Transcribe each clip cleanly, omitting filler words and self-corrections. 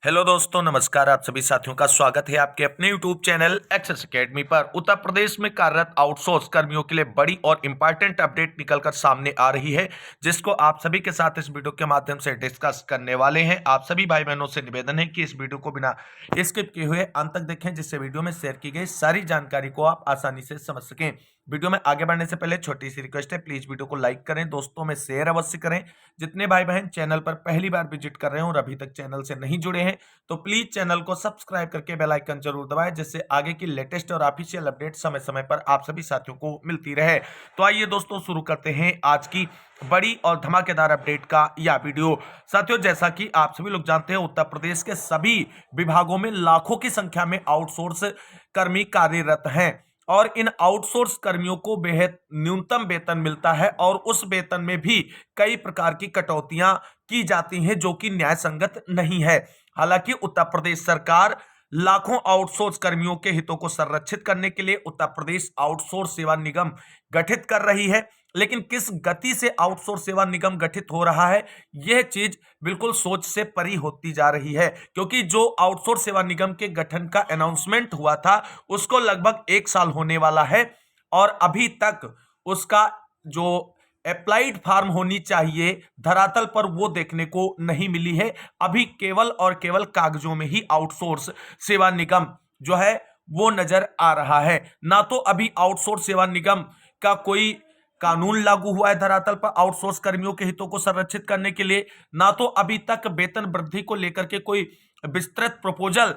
Hello दोस्तों, नमस्कार। आप सभी साथियों का स्वागत है आपके अपने यूट्यूब चैनल एक्सेस एकेडमी पर। उत्तर प्रदेश में कार्यरत आउटसोर्स कर्मियों के लिए बड़ी और इंपॉर्टेंट अपडेट निकलकर सामने आ रही है, जिसको आप सभी के साथ इस वीडियो के माध्यम से डिस्कस करने वाले हैं। आप सभी भाई बहनों से निवेदन है कि इस वीडियो को बिना स्किप किए हुए अंत तक देखें, जिससे वीडियो में शेयर की गई सारी जानकारी को आप आसानी से समझ सकें। वीडियो में आगे बढ़ने से पहले छोटी सी रिक्वेस्ट है, प्लीज वीडियो को लाइक करें, दोस्तों में शेयर अवश्य करें। जितने भाई बहन चैनल पर पहली बार विजिट कर रहे हो और अभी तक चैनल से नहीं जुड़े हैं तो प्लीज चैनल को सब्सक्राइब करके बेल आइकन जरूर दबाएं, जिससे आगे की लेटेस्ट और ऑफिशियल अपडेट समय समय पर आप सभी साथियों को मिलती रहे। तो आइए दोस्तों, शुरू करते हैं आज की बड़ी और धमाकेदार अपडेट का यह वीडियो। साथियों, जैसा कि आप सभी लोग जानते हैं, उत्तर प्रदेश के सभी विभागों में लाखों की संख्या में आउटसोर्स कर्मी कार्यरत हैं और इन आउटसोर्स कर्मियों को बेहद न्यूनतम वेतन मिलता है और उस वेतन में भी कई प्रकार की कटौतियां की जाती हैं, जो कि न्याय संगत नहीं है। हालांकि उत्तर प्रदेश सरकार लाखों आउटसोर्स कर्मियों के हितों को संरक्षित करने के लिए उत्तर प्रदेश आउटसोर्स सेवा निगम गठित कर रही है, लेकिन किस गति से आउटसोर्स सेवा निगम गठित हो रहा है, यह चीज बिल्कुल सोच से परी होती जा रही है। क्योंकि जो आउटसोर्स सेवा निगम के गठन का अनाउंसमेंट हुआ था, उसको लगभग 1 साल होने वाला है और अभी तक उसका जो अप्लाइड फार्म होनी चाहिए धरातल पर, वो देखने को नहीं मिली है। अभी केवल और केवल कागजों में ही आउटसोर्स सेवा निगम जो है वो नजर आ रहा है। ना तो अभी आउटसोर्स सेवा निगम का कोई कानून लागू हुआ है धरातल पर आउटसोर्स कर्मियों के हितों को संरक्षित करने के लिए, ना तो अभी तक वेतन वृद्धि को लेकर के कोई विस्तृत प्रपोजल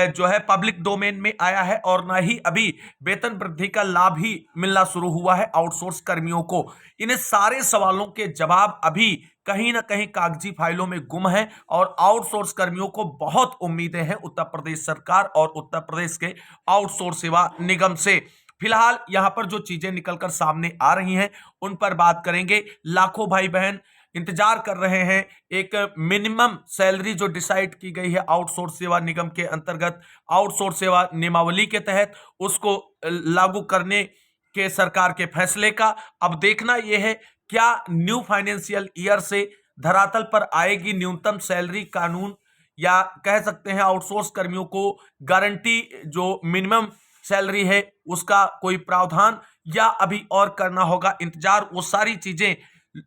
जो है पब्लिक डोमेन में आया है, और ना ही अभी वेतन वृद्धि का लाभ ही मिलना शुरू हुआ है आउटसोर्स कर्मियों को। इन सारे सवालों के जवाब अभी कहीं ना कहीं कागजी फाइलों में गुम है और आउटसोर्स कर्मियों को बहुत उम्मीदें हैं उत्तर प्रदेश सरकार और उत्तर प्रदेश के आउटसोर्स सेवा निगम से। फिलहाल यहां पर जो चीजें निकलकर सामने आ रही हैं उन पर बात करेंगे। लाखों भाई बहन इंतजार कर रहे हैं एक मिनिमम सैलरी जो डिसाइड की गई है आउटसोर्स सेवा निगम के अंतर्गत, आउटसोर्स सेवा नियमावली के तहत उसको लागू करने के सरकार के फैसले का। अब देखना यह है क्या न्यू फाइनेंशियल ईयर से धरातल पर आएगी न्यूनतम सैलरी कानून, या कह सकते हैं आउटसोर्स कर्मियों को गारंटी जो मिनिमम सैलरी है उसका कोई प्रावधान, या अभी और करना होगा इंतजार। वो सारी चीजें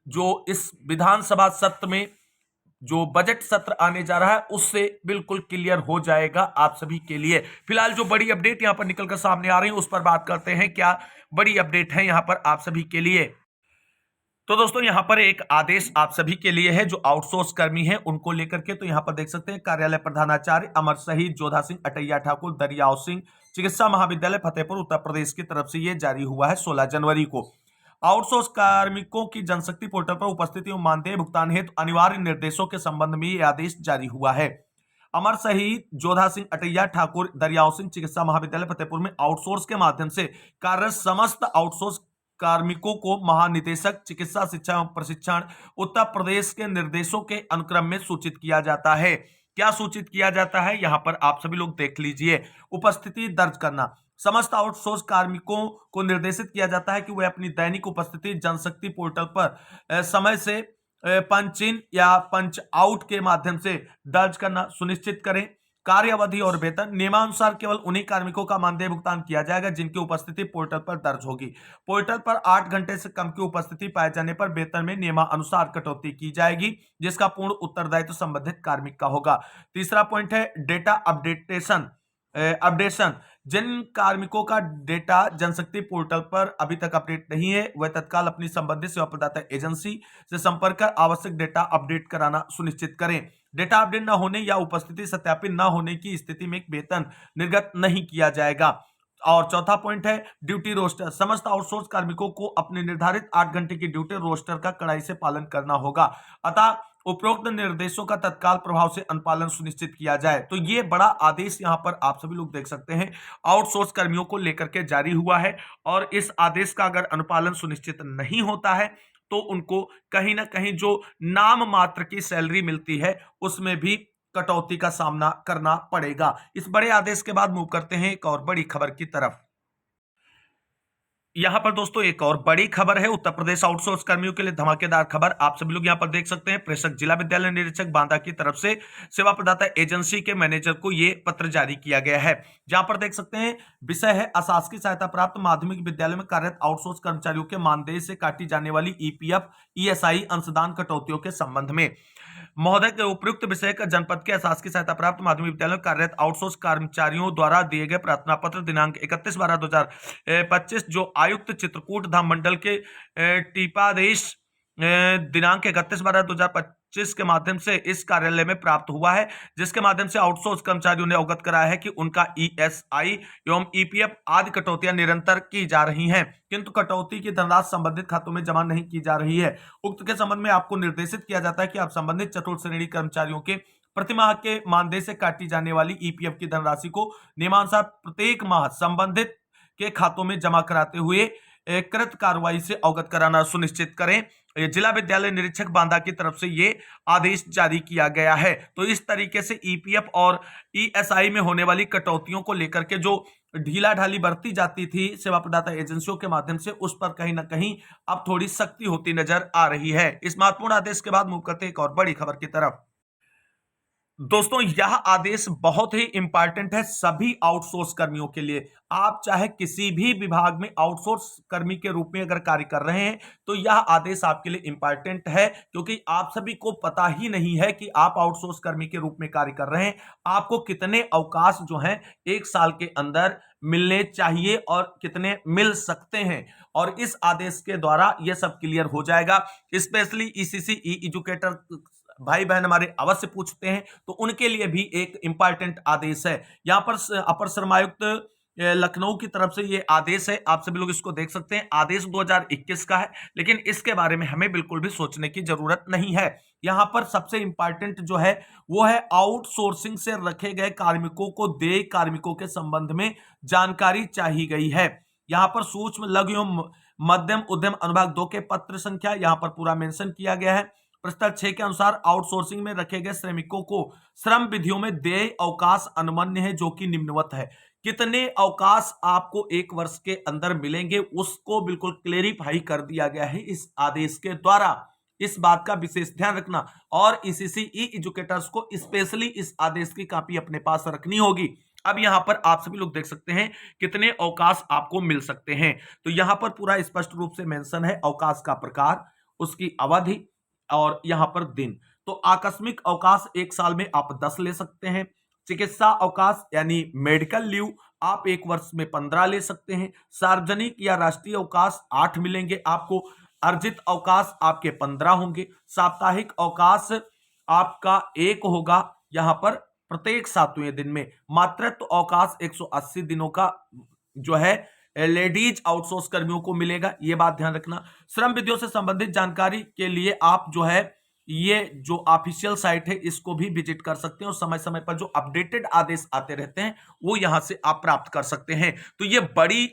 जो इस विधानसभा सत्र में जो बजट सत्र आने जा रहा है उससे बिल्कुल क्लियर हो जाएगा आप सभी के लिए। फिलहाल जो बड़ी अपडेट यहां पर निकलकर सामने आ रही है उस पर बात करते हैं। क्या बड़ी अपडेट है यहां पर आप सभी के लिए? तो दोस्तों, यहां पर एक आदेश आप सभी के लिए है जो आउटसोर्स कर्मी हैं उनको लेकर के। तो यहां पर देख सकते हैं, कार्यालय प्रधानाचार्य अमर शहीद जोधा सिंह अटैया ठाकुर दरियाव सिंह चिकित्सा महाविद्यालय फतेहपुर उत्तर प्रदेश की तरफ से यह जारी हुआ है 16 जनवरी को। आउटसोर्स कार्मिकों की जनशक्ति पोर्टल पर उपस्थिति एवं मानदेय भुगतान हेतु अनिवार्य निर्देशों के संबंध में यह आदेश जारी हुआ है। अमर शहीद जोधा सिंह अटैया ठाकुर दरियाव सिंह चिकित्सा महाविद्यालय फतेहपुर में आउटसोर्स के माध्यम से कार्यरत समस्त आउटसोर्स कार्मिकों को महानिदेशक चिकित्सा शिक्षा एवं प्रशिक्षण उत्तर प्रदेश के निर्देशों के अनुक्रम में सूचित किया जाता है। क्या सूचित किया जाता है यहां पर आप सभी लोग देख लीजिए। उपस्थिति दर्ज करना। समस्त आउटसोर्स कार्मिकों को निर्देशित किया जाता है कि वे अपनी दैनिक उपस्थिति जनशक्ति पोर्टल पर समय से पंच इन या पंच आउट के माध्यम से दर्ज करना सुनिश्चित करें। कार्य अवधि और वेतन नियमानुसार केवल उन्हीं कार्मिकों का मानदेय भुगतान किया जाएगा जिनकी उपस्थिति पोर्टल पर दर्ज होगी। पोर्टल पर 8 घंटे से कम की उपस्थिति पाए जाने पर वेतन में नियमानुसार कटौती की जाएगी, जिसका पूर्ण उत्तरदायित्व संबंधित कार्मिक का होगा। तीसरा पॉइंट है डेटा अपडेशन। जिन कार्मिकों का डेटा जनशक्ति पोर्टल पर अभी तक अपडेट नहीं है वह तत्काल अपनी संबंधित सेवा प्रदाता एजेंसी से संपर्क कर आवश्यक डेटा अपडेट कराना सुनिश्चित करें। डेटा अपडेट न होने या उपस्थिति सत्यापित न होने की स्थिति में वेतन निर्गत नहीं किया जाएगा। और चौथा पॉइंट है ड्यूटी रोस्टर। समस्त आउटसोर्स कार्मिकों को अपने निर्धारित 8 घंटे की ड्यूटी रोस्टर का कड़ाई से पालन करना होगा, अतः उपरोक्त निर्देशों का तत्काल प्रभाव से अनुपालन सुनिश्चित किया जाए। तो ये बड़ा आदेश यहां पर आप सभी लोग देख सकते हैं आउटसोर्स कर्मियों को लेकर के जारी हुआ है, और इस आदेश का अगर अनुपालन सुनिश्चित नहीं होता है तो उनको कहीं ना कहीं जो नाम मात्र की सैलरी मिलती है उसमें भी कटौती का सामना करना पड़ेगा। इस बड़े आदेश के बाद मूव करते हैं एक और बड़ी खबर की तरफ। यहां पर दोस्तों एक और बड़ी खबर है, उत्तर प्रदेश आउटसोर्स कर्मियों के लिए धमाकेदार खबर आप सभी लोग यहां पर देख सकते हैं। प्रेषक जिला विद्यालय निरीक्षक बांदा की तरफ से सेवा प्रदाता एजेंसी के मैनेजर को यह पत्र जारी किया गया है, जहां पर देख सकते हैं विषय है अशासकीय सहायता प्राप्त माध्यमिक विद्यालय में कार्यरत आउटसोर्स कर्मचारियों के मानदेय से काटी जाने वाली ईपीएफ ईएसआई अंशदान कटौतियों के संबंध में। महोदय के उपयुक्त विषय का जनपद के अशासकीय सहायता प्राप्त माध्यमिक विद्यालय में कार्यरत आउटसोर्स कर्मचारियों द्वारा दिए गए प्रार्थना पत्र दिनांक 31/12/2025 जो आयुक्त चित्रकूट धाम मंडल के टीपादेश दिनांक 31/12/2025 के माध्यम से इस कार्यालय में प्राप्त हुआ है, जिसके माध्यम से आउटसोर्स कर्मचारियों ने अवगत कराया है कि उनका ईएसआई एवं ईपीएफ आदि कटौतियां निरंतर की जा रही हैं, किंतु कटौती की धनराशि संबंधित खातों में जमा नहीं की जा रही है। उक्त के संबंध में आपको निर्देशित किया जाता है कि आप संबंधित चतुर्थ श्रेणी कर्मचारियों के प्रतिमाह के मानदेय से काटी जाने वाली ईपीएफ की धनराशि को नियमानुसार प्रत्येक माह संबंधित के खातों में जमा कराते हुए कृत कार्रवाई से अवगत कराना सुनिश्चित करें। जिला विद्यालय निरीक्षक बांदा की तरफ से ये आदेश जारी किया गया है। तो इस तरीके से ईपीएफ और ईएसआई में होने वाली कटौतियों को लेकर के जो ढीला ढाली बरती जाती थी सेवा प्रदाता एजेंसियों के माध्यम से, उस पर कहीं ना कहीं अब थोड़ी सख्ती होती नजर आ रही है। इस महत्वपूर्ण आदेश के बाद मूव करते एक और बड़ी खबर की तरफ। दोस्तों यह आदेश बहुत ही इंपॉर्टेंट है सभी आउटसोर्स कर्मियों के लिए। आप चाहे किसी भी विभाग में आउटसोर्स कर्मी के रूप में अगर कार्य कर रहे हैं तो यह आदेश आपके लिए इंपॉर्टेंट है, क्योंकि आप सभी को पता ही नहीं है कि आप आउटसोर्स कर्मी के रूप में कार्य कर रहे हैं, आपको कितने अवकाश जो हैं एक साल के अंदर मिलने चाहिए और कितने मिल सकते हैं, और इस आदेश के द्वारा यह सब क्लियर हो जाएगा। स्पेशली ईसीसी ई एजुकेटर भाई बहन हमारे अवश्य पूछते हैं, तो उनके लिए भी एक इंपॉर्टेंट आदेश है। यहां पर अपर श्रमायुक्त लखनऊ की तरफ से ये आदेश है, आप सभी लोग इसको देख सकते हैं। आदेश 2021 का है, लेकिन इसके बारे में हमें बिल्कुल भी सोचने की जरूरत नहीं है। यहां पर सबसे इंपॉर्टेंट जो है वो है आउटसोर्सिंग से रखे गए कार्मिकों को देय कार्मिकों के संबंध में जानकारी चाहिए गई है। यहां पर सूक्ष्म लघु एवं मध्यम उद्यम अनुभाग 2 के पत्र संख्या यहां पर पूरा मेंशन किया गया है। प्रस्ताव 6 के अनुसार आउटसोर्सिंग में रखे गए श्रमिकों को श्रम विधियों में देय अवकाश अनुमन्य है, जो कि निम्नवत है। कितने अवकाश आपको एक वर्ष के अंदर मिलेंगे उसको बिल्कुल क्लेरिफाई कर दिया गया है इस आदेश के द्वारा। इस बात का विशेष ध्यान रखना, और ईसीसी ई एजुकेटर्स को स्पेशली इस आदेश की कॉपी अपने पास रखनी होगी। अब यहां पर आप सभी लोग देख सकते हैं कितने अवकाश आपको मिल सकते हैं। तो यहां पर पूरा स्पष्ट रूप से मेंशन है अवकाश का प्रकार, उसकी अवधि और यहां पर दिन। तो आकस्मिक अवकाश एक साल में आप 10 ले सकते हैं। चिकित्सा अवकाश यानी मेडिकल लीव आप एक वर्ष में 15 ले सकते हैं। सार्वजनिक या राष्ट्रीय अवकाश 8 मिलेंगे आपको। अर्जित अवकाश आपके 15 होंगे। साप्ताहिक अवकाश आपका 1 होगा यहां पर प्रत्येक 7वें दिन में। मातृत्व अवकाश 180 दिनों का जो है लेडीज आउटसोर्स कर्मियों को मिलेगा, यह बात ध्यान रखना। श्रम विधियों से संबंधित जानकारी के लिए आप जो है ये जो ऑफिशियल साइट है इसको भी विजिट कर सकते हैं, और समय समय पर जो अपडेटेड आदेश आते रहते हैं वो यहां से आप प्राप्त कर सकते हैं। तो ये बड़ी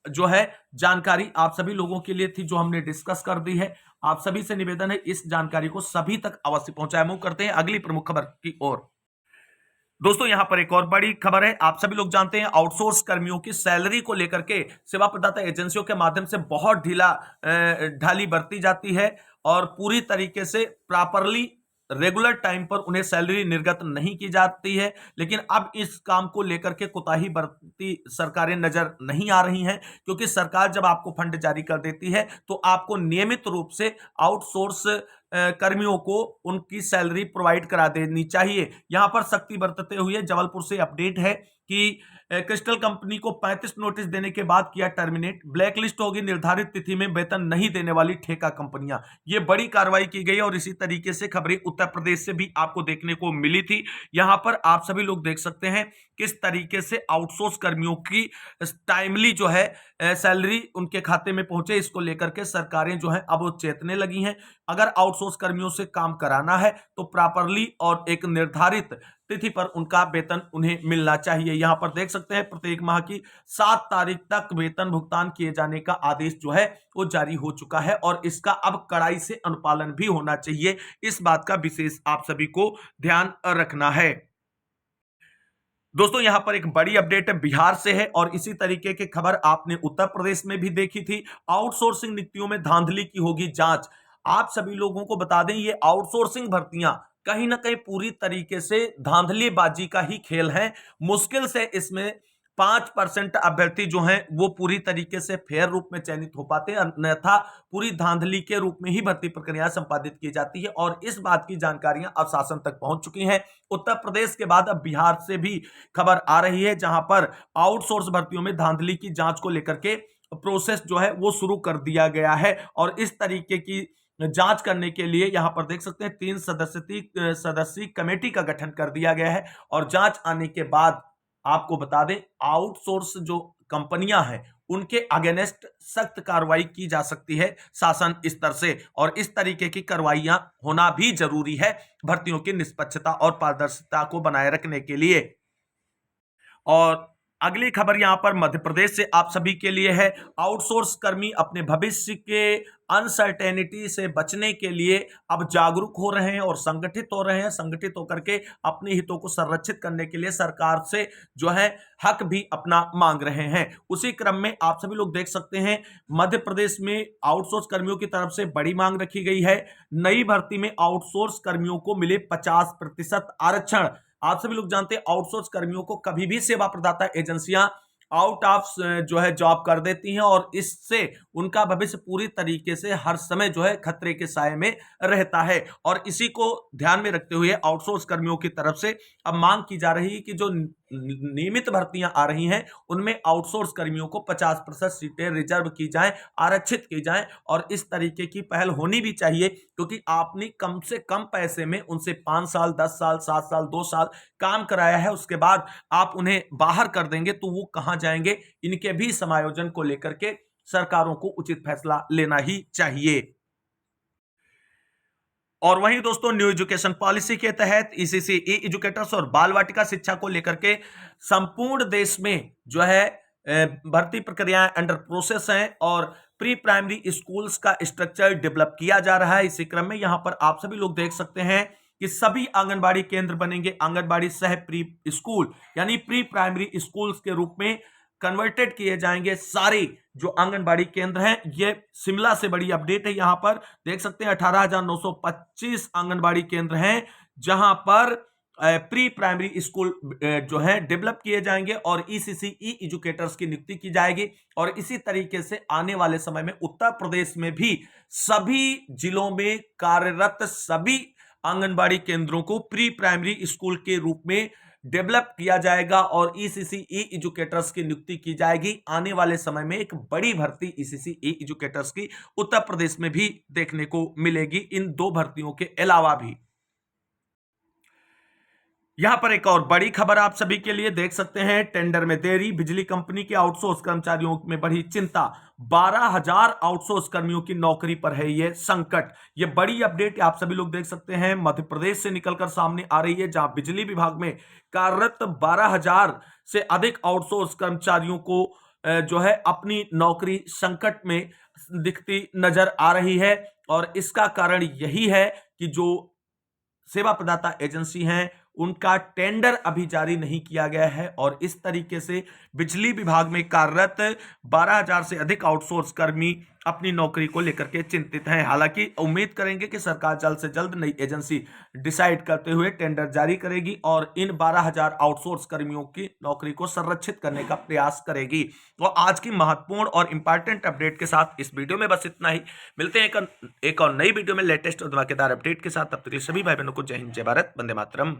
जो है जानकारी आप सभी लोगों के लिए थी जो हमने डिस्कस कर दी है। आप सभी से निवेदन है इस जानकारी को सभी तक अवश्य पहुंचाएं। मूव करते हैं अगली प्रमुख खबर की ओर। दोस्तों यहां पर एक और बड़ी खबर है। आप सभी लोग जानते हैं आउटसोर्स कर्मियों की सैलरी को लेकर के सेवा प्रदाता एजेंसियों के माध्यम से बहुत ढाली बरती जाती है, और पूरी तरीके से प्रॉपरली रेगुलर टाइम पर उन्हें सैलरी निर्गत नहीं की जाती है। लेकिन अब इस काम को लेकर के कोताही बरतती सरकारें नजर नहीं आ रही हैं, क्योंकि सरकार जब आपको फंड जारी कर देती है तो आपको नियमित रूप से आउटसोर्स कर्मियों को उनकी सैलरी प्रोवाइड करा देनी चाहिए। यहां पर सख्ती बरतते हुए जबलपुर से अपडेट है कि क्रिस्टल कंपनी को 35 नोटिस देने के बाद किया टर्मिनेट। ब्लैकलिस्ट होगी निर्धारित तिथि में वेतन नहीं देने वाली ठेका कंपनियां। ये बड़ी कार्रवाई की गई, और इसी तरीके से खबरें उत्तर प्रदेश से भी आपको देखने को मिली थी। यहां पर आप सभी लोग देख सकते हैं किस तरीके से आउटसोर्स कर्मियों की टाइमली जो है सैलरी उनके खाते में पहुंचे, इसको लेकर के सरकारें जो है अब वो चेतने लगी हैं। अगर आउटसोर्स कर्मियों से काम कराना है तो प्रॉपरली और एक निर्धारित तिथि पर उनका वेतन उन्हें मिलना चाहिए। यहां पर देख सकते हैं प्रत्येक माह की 7 तारीख तक वेतन भुगतान किए जाने का आदेश जो है वो जारी हो चुका है, और इसका अब कड़ाई से अनुपालन भी होना चाहिए। इस बात का विशेष आप सभी को ध्यान रखना है। दोस्तों यहां पर एक बड़ी अपडेट है बिहार से है और इसी तरीके की खबर आपने उत्तर प्रदेश में भी देखी थी। आउटसोर्सिंग नियुक्तियों में धांधली की होगी जांच। आप सभी लोगों को बता दें ये आउटसोर्सिंग भर्तियां कहीं ना कहीं पूरी तरीके से धांधलीबाजी का ही खेल है। मुश्किल से इसमें 5% अभ्यर्थी जो हैं वो पूरी तरीके से फेयर रूप में चयनित हो पाते हैं, अन्यथा पूरी धांधली के रूप में ही भर्ती प्रक्रिया संपादित की जाती है और इस बात की जानकारियां अब शासन तक पहुंच चुकी हैं। उत्तर प्रदेश के बाद अब बिहार से भी खबर आ रही है जहां पर आउटसोर्स भर्तियों में धांधली की जांच को लेकर के प्रोसेस जो है वो शुरू कर दिया गया है और इस तरीके की जांच करने के लिए यहां पर देख सकते हैं 3 सदस्यीय कमेटी का गठन कर दिया गया है और जांच आने के बाद आपको बता दें आउटसोर्स जो कंपनियां हैं उनके अगेंस्ट सख्त कार्रवाई की जा सकती है शासन स्तर से और इस तरीके की कार्रवाइयां होना भी जरूरी है भर्तियों की निष्पक्षता और पारदर्शिता को बनाए रखने के लिए। और अगली खबर यहां पर मध्य प्रदेश से आप सभी के लिए है। आउटसोर्स कर्मी अपने भविष्य के अनसर्टेनिटी से बचने के लिए अब जागरूक हो रहे हैं और संगठित हो रहे हैं। संगठित होकर के अपने हितों को संरक्षित करने के लिए सरकार से जो है हक भी अपना मांग रहे हैं। उसी क्रम में आप सभी लोग देख सकते हैं मध्य प्रदेश में आउटसोर्स कर्मियों की तरफ से बड़ी मांग रखी गई है। नई भर्ती में आउटसोर्स कर्मियों को मिले 50% आरक्षण। आप सभी लोग जानते हैं आउटसोर्स कर्मियों को कभी भी सेवा प्रदाता एजेंसियां आउट ऑफ जो है जॉब कर देती हैं और इससे उनका भविष्य पूरी तरीके से हर समय जो है खतरे के साए में रहता है और इसी को ध्यान में रखते हुए आउटसोर्स कर्मियों की तरफ से अब मांग की जा रही है कि जो नियमित भर्तियां आ रही हैं उनमें आउटसोर्स कर्मियों को 50% सीटें रिजर्व की जाएं, आरक्षित की जाएं और इस तरीके की पहल होनी भी चाहिए क्योंकि आपने कम से कम पैसे में उनसे 5 साल 10 साल 7 साल 2 साल काम कराया है, उसके बाद आप उन्हें बाहर कर देंगे तो वो कहां जाएंगे। इनके भी समायोजन को लेकर के सरकारों को उचित फैसला लेना ही चाहिए। और वहीं दोस्तों न्यू एजुकेशन पॉलिसी के तहत ईसीसी ई एजुकेटर्स और बाल वाटिका शिक्षा को लेकर के संपूर्ण देश में जो है भर्ती प्रक्रियाएं अंडर प्रोसेस हैं और प्री प्राइमरी स्कूल्स का स्ट्रक्चर डेवलप किया जा रहा है। इसी क्रम में यहां पर आप सभी लोग देख सकते हैं कि सभी आंगनबाड़ी केंद्र बनेंगे आंगनबाड़ी सह प्री स्कूल यानी प्री प्राइमरी स्कूल्स के रूप में कन्वर्टेड किए जाएंगे। सारे जो आंगनबाड़ी केंद्र हैं ये शिमला से बड़ी अपडेट है। यहां पर देख सकते हैं 18,925 आंगनबाड़ी केंद्र हैं जहां पर प्री प्राइमरी स्कूल जो है डेवलप किए जाएंगे और ईसीसी ई एजुकेटर्स की नियुक्ति की जाएगी और इसी तरीके से आने वाले समय में उत्तर प्रदेश में भी सभी जिलों में कार्यरत सभी आंगनबाड़ी केंद्रों को प्री प्राइमरी स्कूल के रूप में डेवलप किया जाएगा और ईसीसी ई एजुकेटर्स की नियुक्ति की जाएगी। आने वाले समय में एक बड़ी भर्ती ईसीसी ई एजुकेटर्स की उत्तर प्रदेश में भी देखने को मिलेगी इन 2 भर्तियों के अलावा भी। यहां पर एक और बड़ी खबर आप सभी के लिए देख सकते हैं टेंडर में देरी, बिजली कंपनी के आउटसोर्स कर्मचारियों में बढ़ी चिंता। 12,000 आउटसोर्स कर्मियों की नौकरी पर है ये संकट। ये बड़ी अपडेट आप सभी लोग देख सकते हैं मध्य प्रदेश से निकलकर सामने आ रही है जहां बिजली विभाग में कार्यरत 12,000 से अधिक आउटसोर्स कर्मचारियों को जो है अपनी नौकरी संकट में दिखती नजर आ रही है और इसका कारण यही है कि जो सेवा प्रदाता एजेंसी हैं उनका टेंडर अभी जारी नहीं किया गया है और इस तरीके से बिजली विभाग में कार्यरत 12,000 से अधिक आउटसोर्स कर्मी अपनी नौकरी को लेकर के चिंतित हैं। हालांकि उम्मीद करेंगे कि सरकार जल्द से जल्द नई एजेंसी डिसाइड करते हुए टेंडर जारी करेगी और इन 12,000 आउटसोर्स कर्मियों की नौकरी को संरक्षित करने का प्रयास करेगी। और आज की महत्वपूर्ण और इंपॉर्टेंट अपडेट के साथ इस वीडियो में बस इतना ही। मिलते हैं एक और नई वीडियो में लेटेस्ट और धमाकेदार अपडेट के साथ। तब तक के लिए सभी भाई बहनों को जय हिंद, जय भारत, वंदे मातरम।